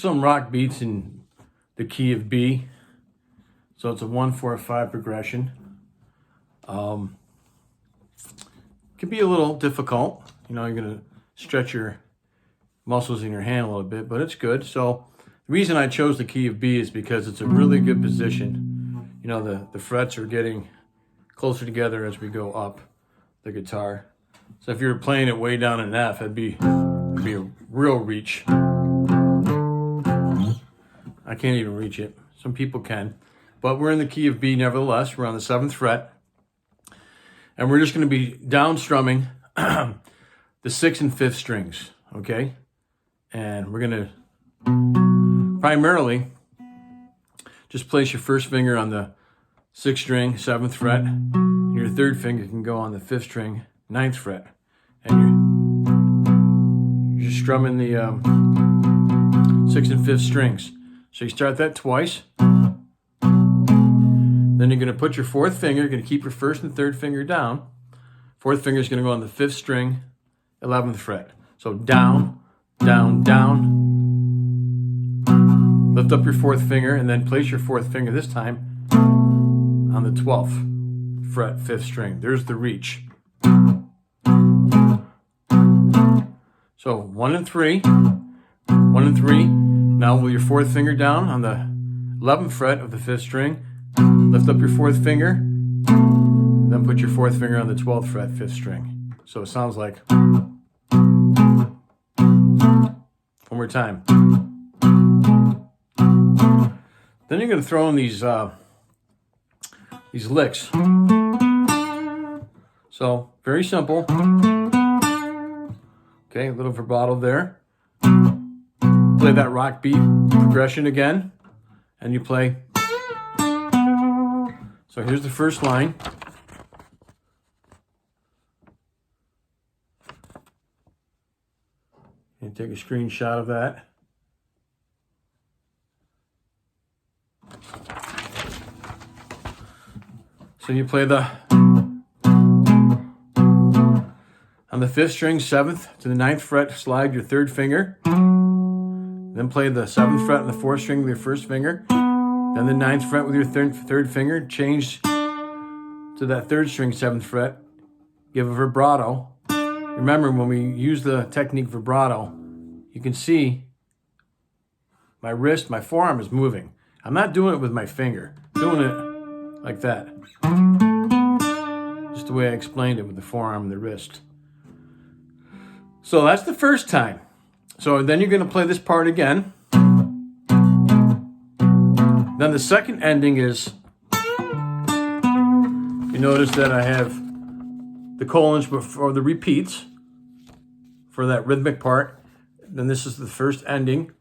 some Rockbeats in the key of B. So it's a 1-4-5 progression. Can be a little difficult. You know, you're going to stretch your muscles in your hand a little bit, but it's good. So the reason I chose the key of B is because it's a really good position. You know, the frets are getting closer together as we go up the guitar. So if you were playing it way down in F, it'd be a real reach. I can't even reach it. Some people can. But we're in the key of B nevertheless. We're on the 7th fret. And we're just going to be down strumming the 6th and 5th strings, okay? And we're going to primarily just place your first finger on the 6th string, 7th fret. And your 3rd finger can go on the 5th string, 9th fret. And you're just strumming the 6th and 5th strings. So you start that twice. Then you're going to put your 4th finger, you're going to keep your 1st and 3rd finger down. 4th finger is going to go on the 5th string, 11th fret. So down, down, down. Lift up your 4th finger and then place your 4th finger this time on the 12th fret, 5th string. There's the reach. So 1 and 3, 1 and 3. Now with your 4th finger down on the 11th fret of the 5th string, lift up your 4th finger, then put your 4th finger on the 12th fret, 5th string. So it sounds like, one more time. Then you're going to throw in these licks. So very simple. Okay, a little vibrato there. Play that rock beat progression again, and you play. So here's the first line. And take a screenshot of that. So you play on the 5th string, 7th to the 9th fret, slide your 3rd finger. Then play the 7th fret on the 4th string with your 1st finger. Then the 9th fret with your 3rd finger. Change to that 3rd string, 7th fret. Give a vibrato. Remember, when we use the technique vibrato, you can see my wrist, my forearm is moving. I'm not doing it with my finger. I'm doing it like that. Just the way I explained it with the forearm and the wrist. So that's the first time. So then you're going to play this part again. Then the second ending is, you notice that I have the colons for the repeats for that rhythmic part. Then this is the first ending,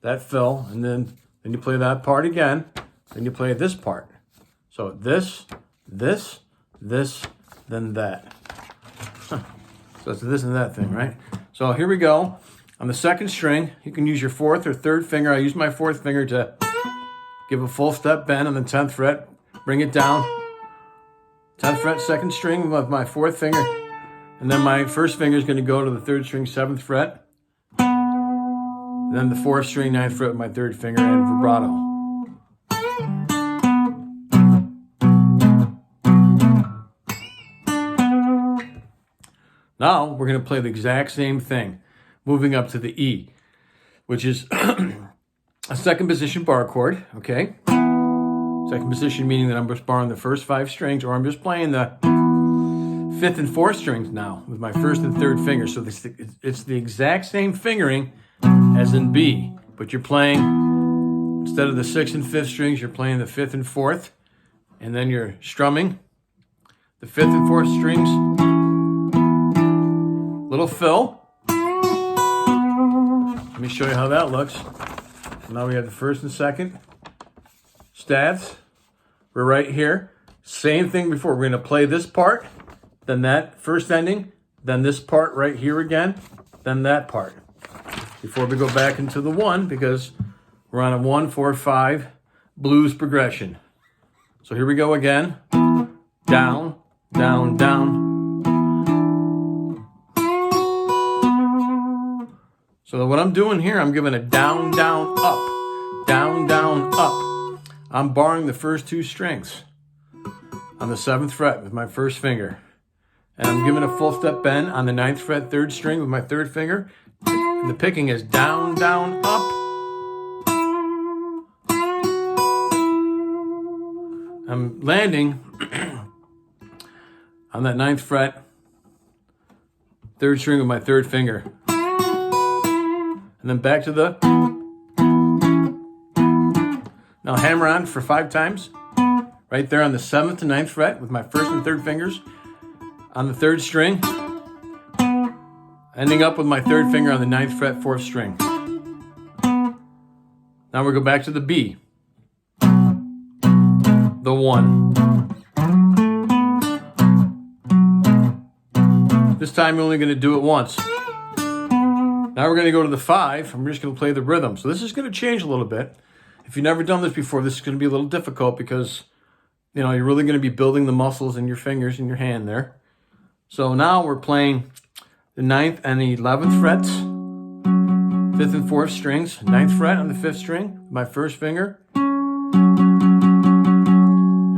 that fill, and then you play that part again. Then you play this part. So this, this, this, then that. So it's this and that thing, right? So here we go. On the 2nd string, you can use your 4th or 3rd finger. I use my 4th finger to give a full step bend on the 10th fret. Bring it down. 10th fret, 2nd string with my 4th finger. And then my 1st finger is going to go to the 3rd string, 7th fret. And then the 4th string, 9th fret with my 3rd finger and vibrato. Now we're going to play the exact same thing, moving up to the E, which is a 2nd position bar chord, okay? 2nd position meaning that I'm just barring the first 5 strings, or I'm just playing the 5th and 4th strings now with my 1st and 3rd finger. So it's the exact same fingering as in B, but you're playing, instead of the 6th and 5th strings, you're playing the 5th and 4th, and then you're strumming the 5th and 4th strings. Little fill. Let me show you how that looks. Now we have the 1st and 2nd stabs. We're right here. Same thing before. We're going to play this part, then that first ending, then this part right here again, then that part. Before we go back into the 1, because we're on a 1-4-5 blues progression. So here we go again. Down, down, down. So what I'm doing here, I'm giving a down, down, up, down, down, up. I'm barring the first two strings on the 7th fret with my first finger. And I'm giving a full step bend on the 9th fret, 3rd string with my 3rd finger. And the picking is down, down, up. I'm landing on that 9th fret, 3rd string with my 3rd finger. And then back to the... Now hammer on for 5 times. Right there on the 7th and 9th fret with my 1st and 3rd fingers. On the 3rd string. Ending up with my 3rd finger on the 9th fret, 4th string. Now we go back to the B. The 1. This time you're only going to do it once. Now we're going to go to the 5. I'm just going to play the rhythm. So this is going to change a little bit. If you've never done this before, this is going to be a little difficult because, you know, you're really going to be building the muscles in your fingers and your hand there. So now we're playing the 9th and the 11th frets, 5th and 4th strings, 9th fret on the 5th string, my 1st finger, and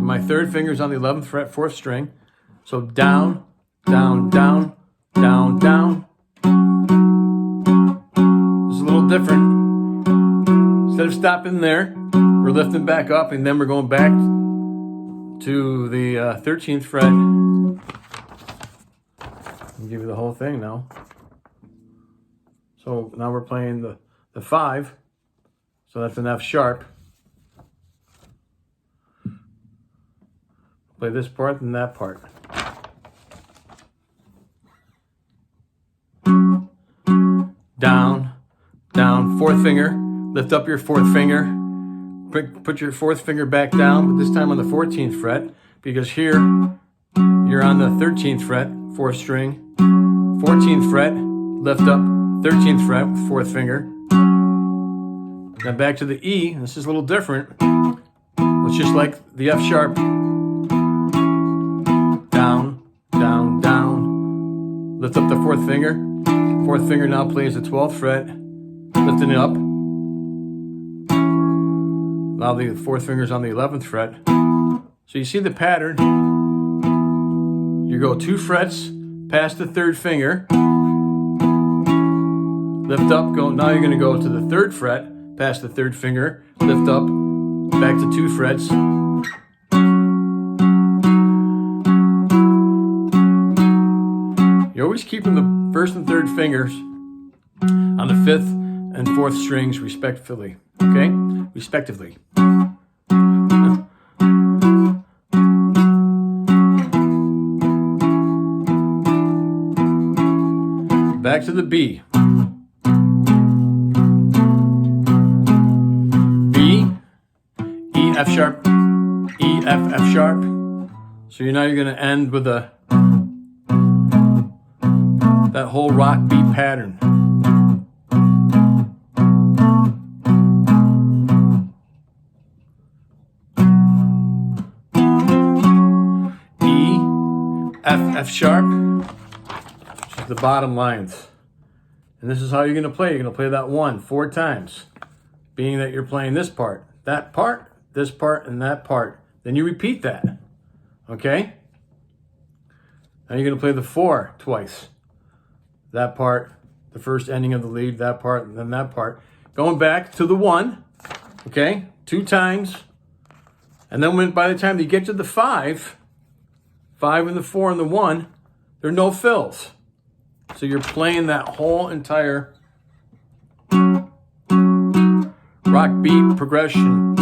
my 3rd finger's on the 11th fret, 4th string. So down, down, down, down, down. It's a little different. Instead of stopping there, we're lifting back up, and then we're going back to the 13th fret. I'll give you the whole thing now. So now we're playing the 5. So that's an F sharp. Play this part and that part. Down, down, 4th finger. Lift up your 4th finger. Put your 4th finger back down, but this time on the 14th fret, because here you're on the 13th fret, 4th string. 14th fret, lift up, 13th fret with 4th finger. Now back to the E. This is a little different. It's just like the F sharp. Down, down, down. Lift up the 4th finger. 4th finger now plays the 12th fret, lifting it up. Now the 4th finger's on the 11th fret. So you see the pattern. You go 2 frets past the 3rd finger. Lift up, go. Now you're going to go to the 3rd fret past the 3rd finger. Lift up, back to 2 frets. You're always keeping the 1st and 3rd fingers on the 5th and 4th strings respectively. Okay? Respectively. Back to the B. B, E, F sharp, E, F, F sharp. So now you're going to end with that whole rock beat pattern. E, F, F sharp. The bottom lines. And this is how you're going to play. You're going to play that 1 4 times, being that you're playing this part, this part, and that part. Then you repeat that. Okay? Now you're going to play the 4 twice. That part, the first ending of the lead, that part, and then that part. Going back to the 1, okay? 2 times. And then by the time you get to the 5 and the 4 and the 1, there are no fills. So you're playing that whole entire rock beat progression,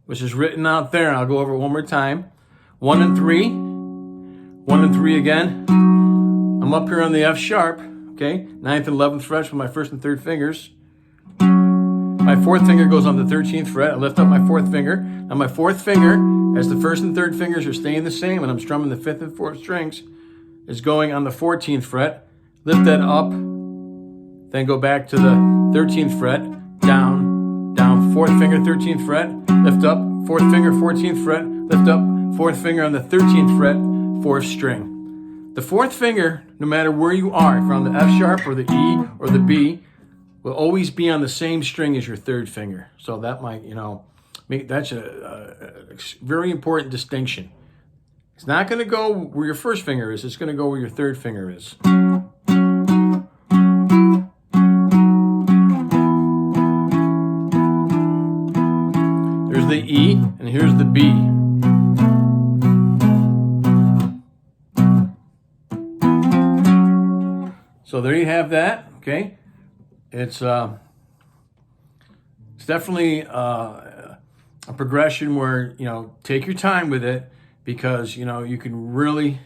which is written out there. I'll go over it one more time. 1 and 3. 1 and 3 again. I'm up here on the F sharp, okay? 9th and 11th frets with my 1st and 3rd fingers. My 4th finger goes on the 13th fret. I lift up my 4th finger. Now my 4th finger, as the 1st and 3rd fingers are staying the same, and I'm strumming the 5th and 4th strings, is going on the 14th fret. Lift that up, then go back to the 13th fret, down, down, 4th finger, 13th fret, lift up, 4th finger, 14th fret, lift up, 4th finger on the 13th fret, 4th string. The fourth finger, no matter where you are, if you're on the F sharp or the E or the B, will always be on the same string as your third finger. So that might, that's a very important distinction. It's not going to go where your first finger is. It's going to go where your third finger is. There's the E, and here's the B. So there you have that, okay? It's definitely a progression where, take your time with it, because, you can really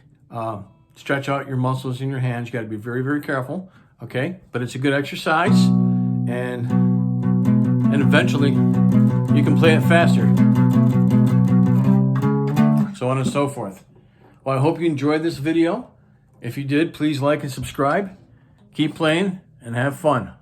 stretch out your muscles in your hands. You got to be very, very careful, okay? But it's a good exercise, and eventually you can play it faster. So on and so forth. Well, I hope you enjoyed this video. If you did, please like and subscribe. Keep playing and have fun.